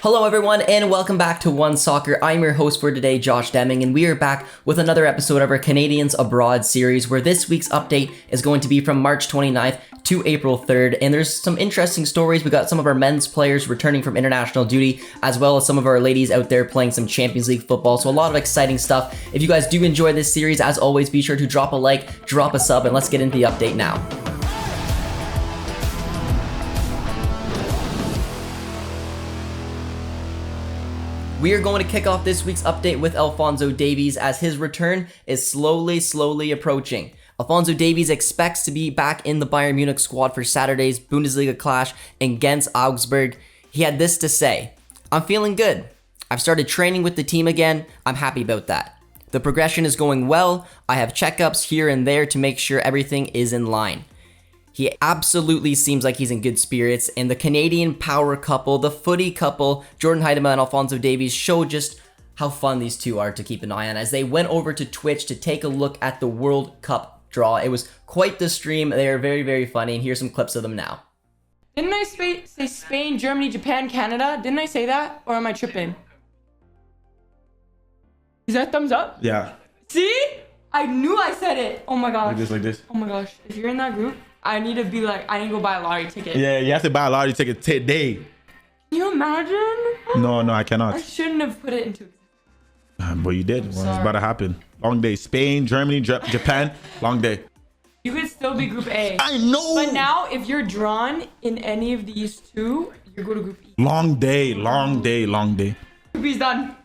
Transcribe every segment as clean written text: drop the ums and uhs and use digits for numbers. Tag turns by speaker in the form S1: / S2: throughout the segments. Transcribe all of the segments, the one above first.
S1: Hello everyone and welcome back to One Soccer. I'm your host for today, Josh Deming, and we are back with another episode of our Canadians Abroad series where this week's update is going to be from March 29th to April 3rd, and there's some interesting stories. We got some of our men's players returning from international duty, as well as some of our ladies out there playing some Champions League football, so a lot of exciting stuff. If you guys do enjoy this series, as always, be sure to drop a like, drop a sub, and let's get into the update now. We are going to kick off this week's update with Alphonso Davies as his return is slowly approaching. Alphonso Davies expects to be back in the Bayern Munich squad for Saturday's Bundesliga clash against Augsburg. He had this to say: "I'm feeling good. I've started training with the team again. I'm happy about that. The progression is going well. I have checkups here and there to make sure everything is in line." He absolutely seems like he's in good spirits, and the Canadian power couple, the footy couple, Jordan Huitema and Alphonso Davies, show just how fun these two are to keep an eye on as they went over to Twitch to take a look at the World Cup draw. It was quite the stream. They are very funny, and here's some clips of them now.
S2: Didn't I say Spain, Germany, Japan, Canada? Didn't I say that? Or am I tripping? Is that thumbs up?
S3: Yeah.
S2: See? I knew I said it. Oh my gosh.
S3: Like this.
S2: Oh my gosh. If you're in that group, I need to go buy a lottery ticket.
S3: Yeah, you have to buy a lottery ticket today.
S2: Can you imagine?
S3: No, I cannot.
S2: I shouldn't have put it into existence.
S3: But you did. Well, it's about to happen. Long day. Spain, Germany, Japan. Long day.
S2: You could still be Group A.
S3: I know.
S2: But now, if you're drawn in any of these two, you go to Group E.
S3: Long day. Long day.
S2: Group B's done.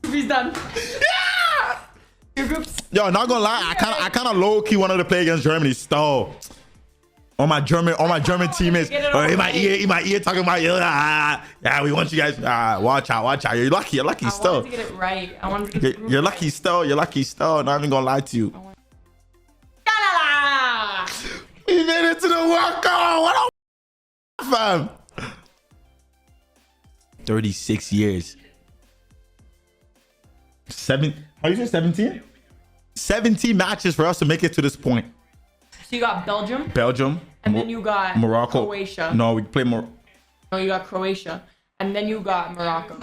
S2: Group B's done. Yeah! Your group's...
S3: Yo, not gonna lie. I kind of low key wanted to play against Germany still. All my German teammates in my ear talking about yeah, we want you guys. Watch out. You're lucky still.
S2: I wanted to get it right. I wanted to get
S3: You're lucky still. Not even gonna lie to you. We made it to the World Cup. What a fam. 36 years. How you say 17? 17 matches for us to make it to this point.
S2: So you got Belgium. And then you got
S3: Morocco.
S2: Croatia.
S3: No, we play more.
S2: No, you got Croatia. And then you got Morocco.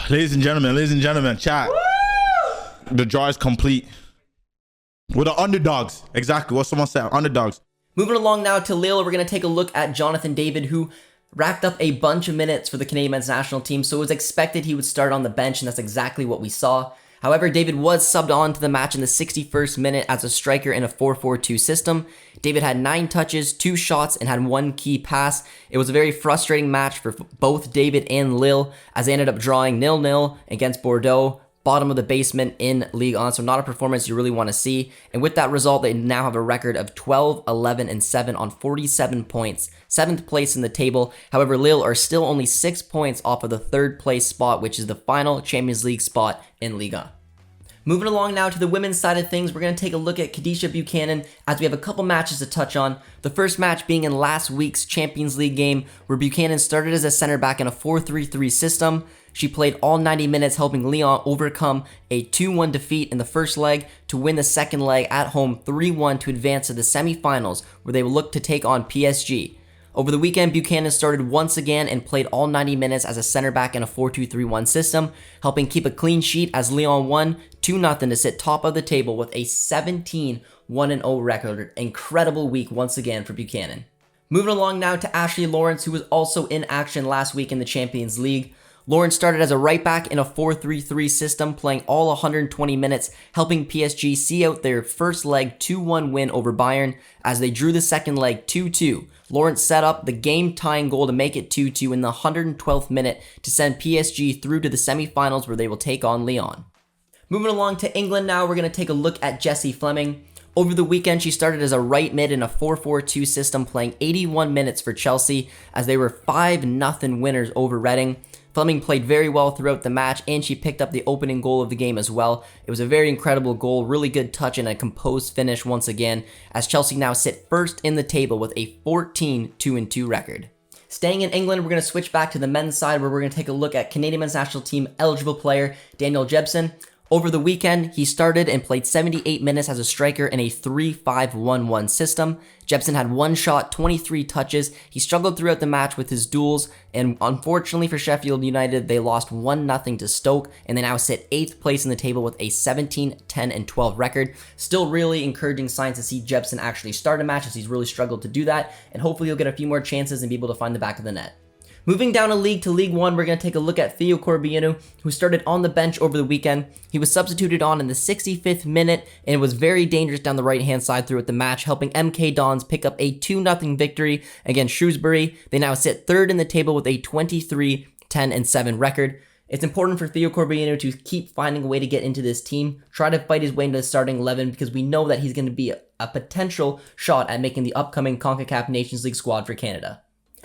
S3: Ladies and gentlemen, chat. Woo! The draw is complete. We're the underdogs. Exactly what someone said. Underdogs.
S1: Moving along now to Lille, we're going to take a look at Jonathan David, who racked up a bunch of minutes for the Canadian men's national team, so it was expected he would start on the bench, and that's exactly what we saw. However, David was subbed on to the match in the 61st minute as a striker in a 4-4-2 system. David had 9 touches, 2 shots, and had 1 key pass. It was a very frustrating match for both David and Lille, as they ended up drawing 0-0 against Bordeaux, bottom of the basement in Ligue 1, so not a performance you really want to see. And with that result, they now have a record of 12, 11, and 7 on 47 points, 7th place in the table. However, Lille are still only 6 points off of the 3rd place spot, which is the final Champions League spot in Ligue 1. Moving along now to the women's side of things, we're going to take a look at Khadija Buchanan as we have a couple matches to touch on. The first match being in last week's Champions League game, where Buchanan started as a center back in a 4-3-3 system. She played all 90 minutes, helping Lyon overcome a 2-1 defeat in the first leg to win the second leg at home 3-1 to advance to the semifinals, where they will look to take on PSG. Over the weekend, Buchanan started once again and played all 90 minutes as a center back in a 4-2-3-1 system, helping keep a clean sheet as Lyon won 2-0 to sit top of the table with a 17-1-0 record. Incredible week once again for Buchanan. Moving along now to Ashley Lawrence, who was also in action last week in the Champions League. Lawrence started as a right back in a 4-3-3 system, playing all 120 minutes, helping PSG see out their first leg 2-1 win over Bayern as they drew the second leg 2-2. Lawrence set up the game-tying goal to make it 2-2 in the 112th minute to send PSG through to the semifinals where they will take on Lyon. Moving along to England now, we're going to take a look at Jessie Fleming. Over the weekend, she started as a right mid in a 4-4-2 system, playing 81 minutes for Chelsea as they were 5-0 winners over Reading. Fleming played very well throughout the match, and she picked up the opening goal of the game as well. It was a very incredible goal, really good touch, and a composed finish once again, as Chelsea now sit first in the table with a 14-2-2 record. Staying in England, we're going to switch back to the men's side, where we're going to take a look at Canadian men's national team eligible player Daniel Jebsen. Over the weekend, he started and played 78 minutes as a striker in a 3-5-1-1 system. Jepsen had 1 shot, 23 touches. He struggled throughout the match with his duels, and unfortunately for Sheffield United, they lost 1-0 to Stoke, and they now sit 8th place in the table with a 17, 10, and 12 record. Still really encouraging signs to see Jepsen actually start a match, as he's really struggled to do that, and hopefully he'll get a few more chances and be able to find the back of the net. Moving down a league to League 1, we're going to take a look at Theo Corbino, who started on the bench over the weekend. He was substituted on in the 65th minute and was very dangerous down the right-hand side throughout the match, helping MK Dons pick up a 2-0 victory against Shrewsbury. They now sit 3rd in the table with a 23, 10, and 7 record. It's important for Theo Corbino to keep finding a way to get into this team, try to fight his way into the starting 11, because we know that he's going to be a potential shot at making the upcoming CONCACAF Nations League squad for Canada.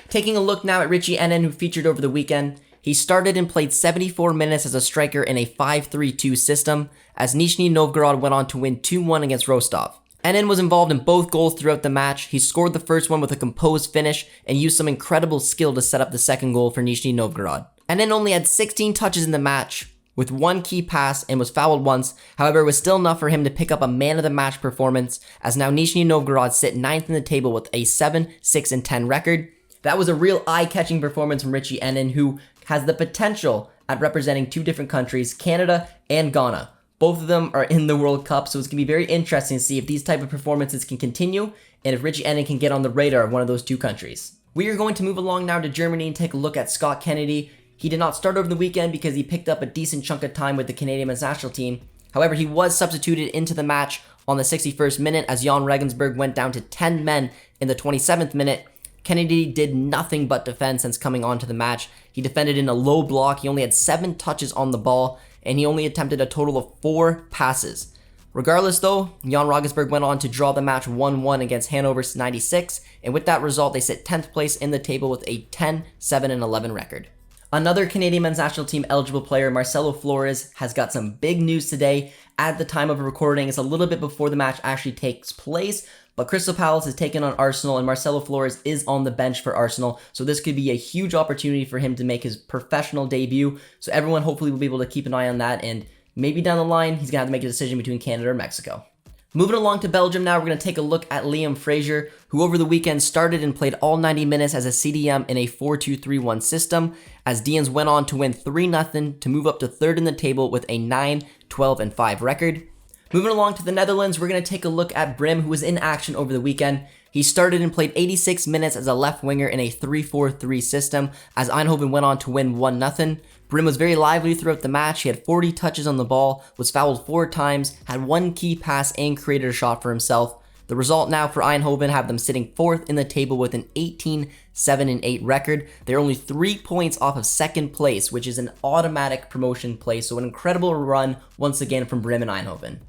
S1: Taking a look now at Richie Enen, who featured over the weekend. He started and played 74 minutes as a striker in a 5-3-2 system, as Nizhny Novgorod went on to win 2-1 against Rostov. Enen was involved in both goals throughout the match. He scored the first one with a composed finish and used some incredible skill to set up the second goal for Nizhny Novgorod. Enen only had 16 touches in the match, with 1 key pass, and was fouled once. However, it was still enough for him to pick up a man of the match performance, as now Nizhny Novgorod sit 9th in the table with a 7, 6, and 10 record. That was a real eye-catching performance from Richie Enen, who has the potential at representing 2 different countries, Canada and Ghana. Both of them are in the World Cup, so it's going to be very interesting to see if these type of performances can continue, and if Richie Enen can get on the radar of one of those 2 countries. We are going to move along now to Germany and take a look at Scott Kennedy. He did not start over the weekend because he picked up a decent chunk of time with the Canadian men's national team. However, he was substituted into the match on the 61st minute as Jan Regensburg went down to 10 men in the 27th minute. Kennedy did nothing but defend since coming onto the match. He defended in a low block. He only had 7 touches on the ball, and he only attempted a total of 4 passes. Regardless though, Jan Regensburg went on to draw the match 1-1 against Hannover 96, and with that result, they sit 10th place in the table with a 10, 7, and 11 record. Another Canadian men's national team eligible player, Marcelo Flores, has got some big news today. At the time of recording, it's a little bit before the match actually takes place, but Crystal Palace is taking on Arsenal, and Marcelo Flores is on the bench for Arsenal, so this could be a huge opportunity for him to make his professional debut. So everyone hopefully will be able to keep an eye on that, and maybe down the line, he's going to have to make a decision between Canada or Mexico. Moving along to Belgium now, we're going to take a look at Liam Fraser, who over the weekend started and played all 90 minutes as a CDM in a 4-2-3-1 system, as Dians went on to win 3-0 to move up to 3rd in the table with a 9, 12, and 5 record. Moving along to the Netherlands, we're going to take a look at Brim, who was in action over the weekend. He started and played 86 minutes as a left winger in a 3-4-3 system, as Eindhoven went on to win 1-0. Brim was very lively throughout the match. He had 40 touches on the ball, was fouled 4 times, had 1 key pass, and created a shot for himself. The result now for Eindhoven have them sitting 4th in the table with an 18, 7, and 8 record. They're only 3 points off of 2nd place, which is an automatic promotion place, so an incredible run once again from Brim and Eindhoven.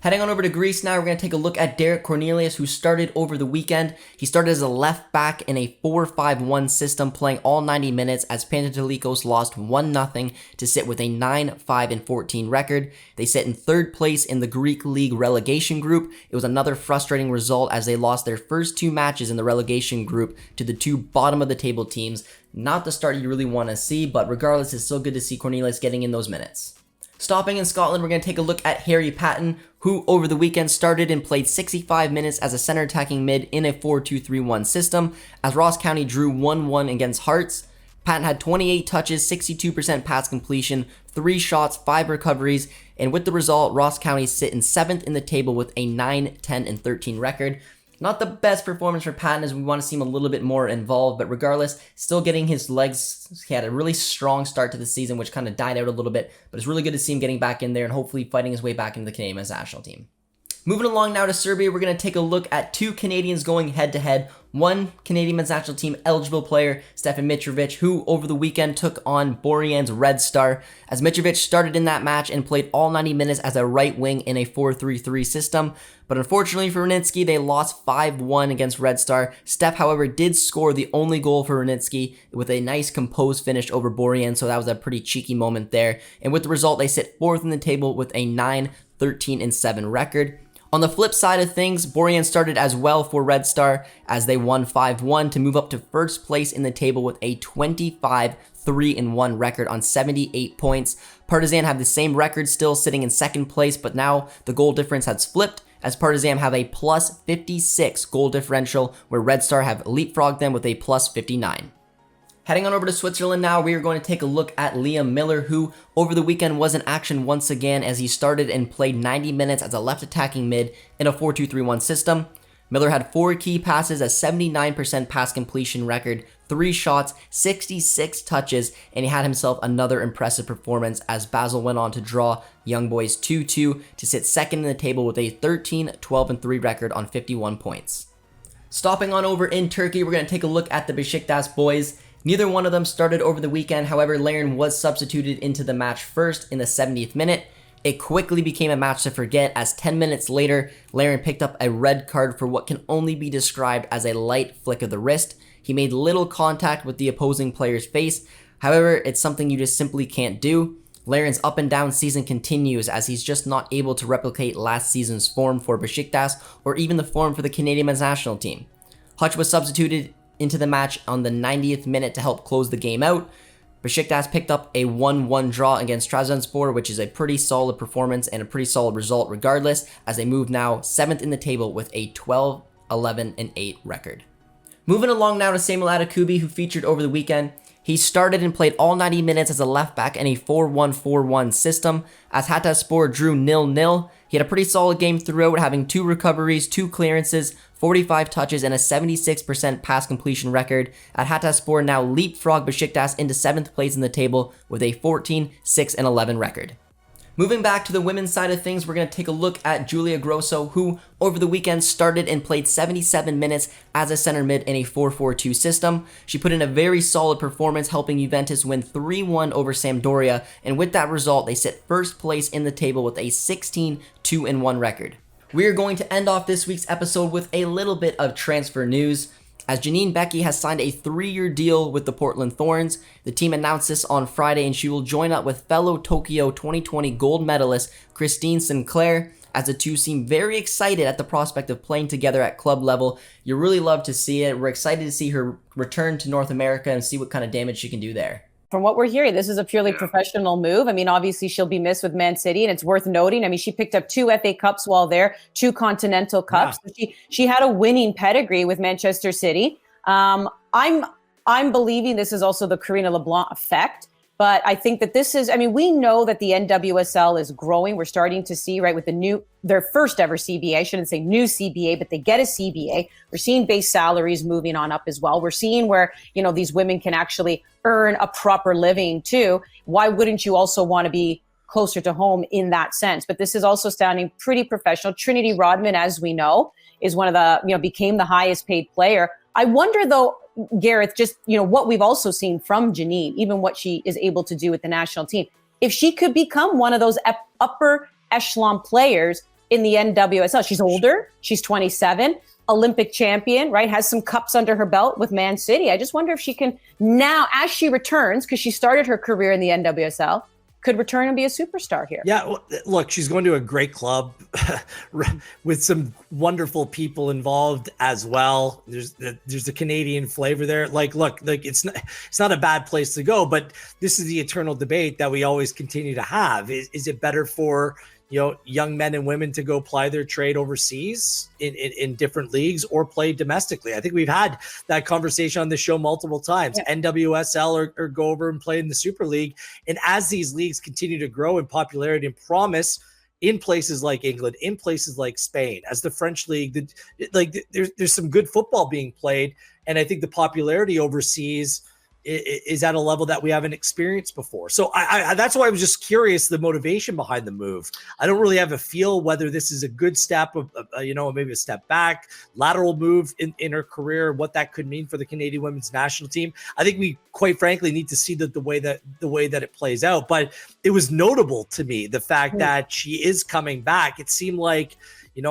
S1: Heading on over to Greece now, we're going to take a look at Derek Cornelius, who started over the weekend. He started as a left back in a 4-5-1 system, playing all 90 minutes as Panathinaikos lost 1-0 to sit with a 9, 5, and 14 record. They sit in 3rd place in the Greek League relegation group. It was another frustrating result as they lost their first 2 matches in the relegation group to the 2 bottom of the table teams. Not the start you really want to see, but regardless, it's still good to see Cornelius getting in those minutes. Stopping in Scotland, we're going to take a look at Harry Patton, who over the weekend started and played 65 minutes as a center attacking mid in a 4-2-3-1 system, as Ross County drew 1-1 against Hearts. Patton had 28 touches, 62% pass completion, 3 shots, 5 recoveries, and with the result, Ross County sit in 7th in the table with a 9, 10, and 13 record. Not the best performance for Patton, as we want to see him a little bit more involved, but regardless, still getting his legs. He had a really strong start to the season, which kind of died out a little bit, but it's really good to see him getting back in there and hopefully fighting his way back into the Canadian men's national team. Moving along now to Serbia, we're going to take a look at 2 Canadians going head-to-head. One Canadian men's national team eligible player, Stefan Mitrovic, who over the weekend took on Borjan's Red Star, as Mitrovic started in that match and played all 90 minutes as a right wing in a 4-3-3 system. But unfortunately for Runitsky, they lost 5-1 against Red Star. Steph, however, did score the only goal for Runitsky with a nice composed finish over Borjan, so that was a pretty cheeky moment there. And with the result, they sit 4th in the table with a 9, 13, and 7 record. On the flip side of things, Borjan started as well for Red Star as they won 5-1 to move up to 1st place in the table with a 25, 3-1 record on 78 points. Partizan have the same record still, sitting in second place, but now the goal difference has flipped, as Partizan have a plus 56 goal differential, where Red Star have leapfrogged them with a plus 59. Heading on over to Switzerland now, we are going to take a look at Liam Miller, who over the weekend was in action once again as he started and played 90 minutes as a left attacking mid in a 4-2-3-1 system. Miller had 4 key passes, a 79% pass completion record, 3 shots, 66 touches, and he had himself another impressive performance as Basel went on to draw Young Boys 2-2 to sit second in the table with a 13-12-3 record on 51 points. Stopping on over in Turkey, we're going to take a look at the Besiktas boys. Neither one of them started over the weekend, however, Larin was substituted into the match first in the 70th minute. It quickly became a match to forget as 10 minutes later, Larin picked up a red card for what can only be described as a light flick of the wrist. He made little contact with the opposing player's face, however, it's something you just simply can't do. Larin's up and down season continues as he's just not able to replicate last season's form for Besiktas or even the form for the Canadian men's national team. Hutch was substituted into the match on the 90th minute to help close the game out. Besiktas picked up a 1-1 draw against Trabzonspor, which is a pretty solid performance and a pretty solid result regardless, as they move now 7th in the table with a 12-11-8 record. Moving along now to Samuel Adekubi, who featured over the weekend. He started and played all 90 minutes as a left back in a 4-1-4-1 system, as Hatayspor drew 0-0. He had a pretty solid game throughout, having 2 recoveries, 2 clearances, 45 touches, and a 76% pass completion record. At Hatayspor now leapfrog Besiktas into 7th place in the table with a 14-6-11 record. Moving back to the women's side of things, we're going to take a look at Julia Grosso, who over the weekend started and played 77 minutes as a center mid in a 4-4-2 system. She put in a very solid performance, helping Juventus win 3-1 over Sampdoria, and with that result, they sit first place in the table with a 16-2-1 record. We are going to end off this week's episode with a little bit of transfer news, as Janine Beckie has signed a 3-year deal with the Portland Thorns. The team announced this on Friday, and she will join up with fellow Tokyo 2020 gold medalist Christine Sinclair, as the two seem very excited at the prospect of playing together at club level. You really love to see it. We're excited to see her return to North America and see what kind of damage she can do there.
S4: From what we're hearing, this is a purely professional move. I mean, obviously she'll be missed with Man City, and it's worth noting. I mean, she picked up 2 FA Cups while there, 2 Continental Cups. Yeah. She had a winning pedigree with Manchester City. I'm believing this is also the Karina LeBlanc effect. But I think that this is, I mean, we know that the NWSL is growing. We're starting to see, right, with their first ever CBA. I shouldn't say new CBA, but they get a CBA. We're seeing base salaries moving on up as well. We're seeing where, these women can actually earn a proper living too. Why wouldn't you also want to be closer to home in that sense? But this is also sounding pretty professional. Trinity Rodman, as we know, is one of the, became the highest paid player. I wonder though, Gareth, just, what we've also seen from Janine, even what she is able to do with the national team, if she could become one of those upper echelon players in the NWSL. She's older, she's 27, Olympic champion, right? Has some cups under her belt with Man City. I just wonder if she can now, as she returns, because she started her career in the NWSL, could return and be a superstar here.
S5: Yeah, well, look, she's going to a great club with some wonderful people involved as well. There's the Canadian flavor there. It's not a bad place to go, but this is the eternal debate that we always continue to have. Is it better for young men and women to go ply their trade overseas in different leagues or play domestically? I think we've had that conversation on the show multiple times. Yeah. NWSL or go over and play in the Super League. And as these leagues continue to grow in popularity and promise in places like England, in places like Spain, as the French league, there's some good football being played. And I think the popularity overseas is at a level that we haven't experienced before. So I that's why I was just curious, the motivation behind the move. I don't really have a feel whether this is a good step of maybe a step back, lateral move in her career, what that could mean for the Canadian women's national team. I think we quite frankly need to see the way that it plays out. But it was notable to me, the fact that she is coming back. It seemed like,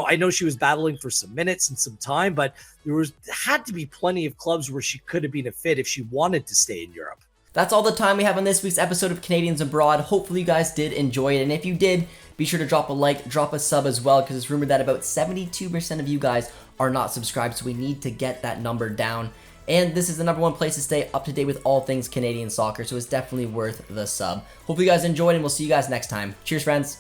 S5: I know she was battling for some minutes and some time, but there had to be plenty of clubs where she could have been a fit if she wanted to stay in Europe.
S1: That's all the time we have on this week's episode of Canadians Abroad. Hopefully you guys did enjoy it. And if you did, be sure to drop a like, drop a sub as well, because it's rumored that about 72% of you guys are not subscribed. So we need to get that number down. and this is the #1 place to stay up to date with all things Canadian soccer, so it's definitely worth the sub. Hope you guys enjoyed, and we'll see you guys next time. Cheers, friends.